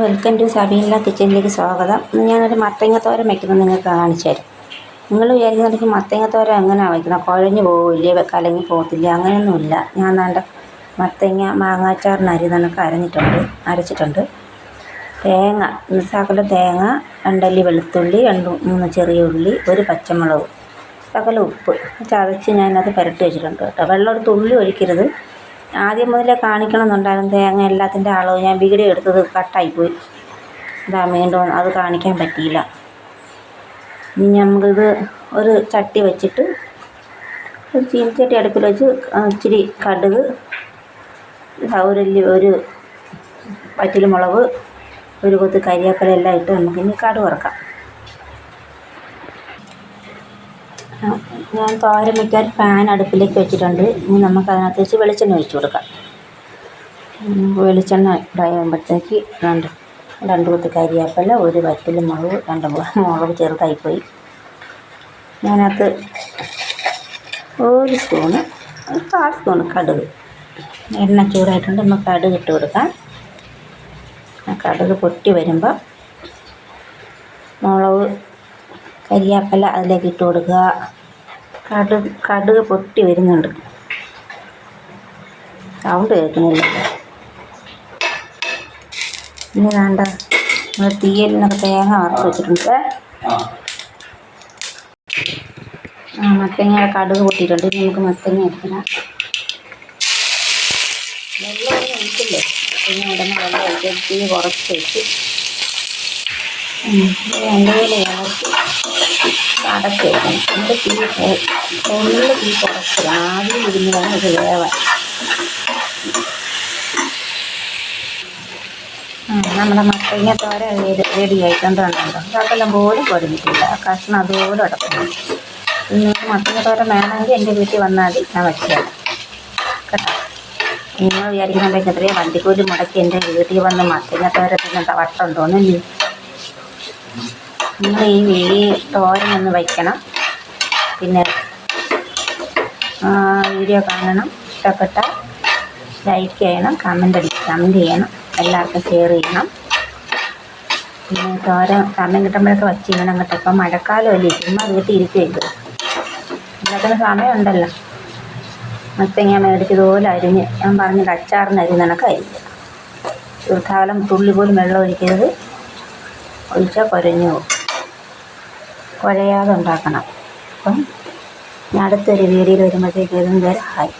Welcome to Sabeela കിച്ചണിലേക്ക് സ്വാഗതം. ഞാനൊരു മത്തങ്ങ തോരൻ വയ്ക്കുന്നത് നിങ്ങൾക്ക് കാണിച്ചു തരാം. നിങ്ങൾ വിചാരിക്കുന്നുണ്ടെങ്കിൽ മത്തങ്ങ തോരൻ എങ്ങനെയാണ് വയ്ക്കുന്നത്, കുഴഞ്ഞു പോവില്ലേ, കലങ്ങി പോകത്തില്ല, അങ്ങനെയൊന്നുമില്ല. ഞാൻ നല്ല മത്തങ്ങ മാങ്ങാച്ചാറിന് കണക്ക് അരച്ചിട്ടുണ്ട്. തേങ്ങ, ശകലം തേങ്ങ, 2 അല്ലി വെളുത്തുള്ളി, 2-3 ചെറിയ ഉള്ളി, 1 പച്ചമുളക്, ശകലം ഉപ്പ് ചതച്ച് ഞാനത് പുരട്ടി വെച്ചിട്ടുണ്ട് കേട്ടോ. വെള്ളം ഒരു തുള്ളി ഒഴിക്കരുത്. ആദ്യം മുതലേ കാണിക്കണമെന്നുണ്ടായിരുന്നു തേങ്ങ എല്ലാത്തിൻ്റെ അളവ്. ഞാൻ വീഡിയോ എടുത്തത് കട്ടായിപ്പോയി, വീണ്ടും അത് കാണിക്കാൻ പറ്റിയില്ല. ഇനി നമുക്കിത് ഒരു ചട്ടി വെച്ചിട്ട് ഒരു ചീനച്ചട്ടി അടുപ്പിൽ വെച്ച് ഇച്ചിരി കടുക്, ഒരു വറ്റൽമുളക്, ഒരു കൊത്ത് കരിവേപ്പില എല്ലാം ഇട്ട് നമുക്കിനി കടുക് വറുക്കാം. ഞാൻ തോരൻ വയ്ക്കാൻ പാൻ അടുപ്പിലേക്ക് വെച്ചിട്ടുണ്ട്. ഇനി നമുക്ക് അതിനകത്ത് വെച്ച് വെളിച്ചെണ്ണ ഒഴിച്ചു കൊടുക്കാം. വെളിച്ചെണ്ണ ഇടാകുമ്പോഴത്തേക്ക് 2 കൊത്ത് കരിവേപ്പില, 1 വറ്റൽമുളക്, 2 മുളക് ചെറുതായിപ്പോയി. അതിനകത്ത് 1 സ്പൂണ്, 1/4 സ്പൂണ് കടുക്. എണ്ണ ചൂടായിട്ടുണ്ട്, നമുക്ക് കടുക് ഇട്ട് കൊടുക്കാം. കടുക് പൊട്ടി വരുമ്പോൾ മുളക്, കരിവേപ്പില അതിലേക്ക് ഇട്ട് കൊടുക്കുക. കടുക് പൊട്ടി വരുന്നുണ്ട്, സൗണ്ട് കേൾക്കുന്നില്ല. ഇനി വേണ്ട തീയലിനൊക്കെ തേങ്ങ വറുത്ത് വെച്ചിട്ടുണ്ട്. മത്തങ്ങ കടുക് പൊട്ടിയിട്ടുണ്ട്. ഇനി നമുക്ക് മത്തങ്ങ എടുക്കണം. വെള്ളം ഒഴിക്കില്ലേ, പിന്നെ ഉടനെ വെള്ളം ഒഴിച്ച് തീ കുറച്ച് വെച്ച് നല്ലപോലെ ഇളക്കി അടച്ച് വെക്കണം. നമ്മുടെ തീ കുറച്ച് ആദ്യം ഇരുന്ന് വേണം ഇത് വേവാൻ. നമ്മുടെ മത്തങ്ങ തോരൻ റെഡി ആയിട്ടുണ്ട്. അതെല്ലാം പോലും പൊടിഞ്ഞിട്ടില്ല, കഷ്ണം അതുപോലെ അടക്കണം. നിങ്ങൾക്ക് മത്തങ്ങ തോരൻ വേണമെങ്കിൽ എൻ്റെ വീട്ടിൽ വന്നാൽ മതി, ഞാൻ വെച്ചാൽ കേട്ടോ. നിങ്ങൾ വിചാരിക്കുന്നുണ്ടെങ്കിൽ എത്രയും വണ്ടിക്കൂലി മുടക്കി എൻ്റെ വീട്ടിൽ വന്ന് മത്തങ്ങ തോരൻ വട്ടുണ്ടോന്നല്ലേ. നിങ്ങൾ ഈ തോരൻ ഒന്ന് വയ്ക്കണം. പിന്നെ വീഡിയോ കാണണം, ഇഷ്ടപ്പെട്ടാൽ ലൈക്ക് ചെയ്യണം, കമൻറ്റ് ചെയ്യണം, എല്ലാവർക്കും ഷെയർ ചെയ്യണം. പിന്നെ തോരൻ സമയം കിട്ടുമ്പോഴൊക്കെ വച്ച് ചെയ്യണം കേട്ടോ. ഇപ്പം മഴക്കാലമല്ലേ, ചുമ്മാ വീട്ടിൽ ഇരിക്കുകയില്ല, എല്ലാത്തിനും സമയമുണ്ടല്ലോ. മത്തങ്ങ മേടിച്ചതുപോലെ അരിഞ്ഞ്, ഞാൻ പറഞ്ഞിട്ട് അച്ചാറിന് അരിഞ്ഞണക്ക് അരിഞ്ഞ് ഒരു കാലം തുള്ളി പോലും വെള്ളം ഒഴിക്കരുത്. ഒഴിച്ചാൽ കുഴഞ്ഞു പോകും, കുഴയാതെ ഉണ്ടാക്കണം. അപ്പം ഞാൻ അടുത്തൊരു വീഡിയോയിൽ വരുമ്പോഴത്തേക്ക് ഹായ്.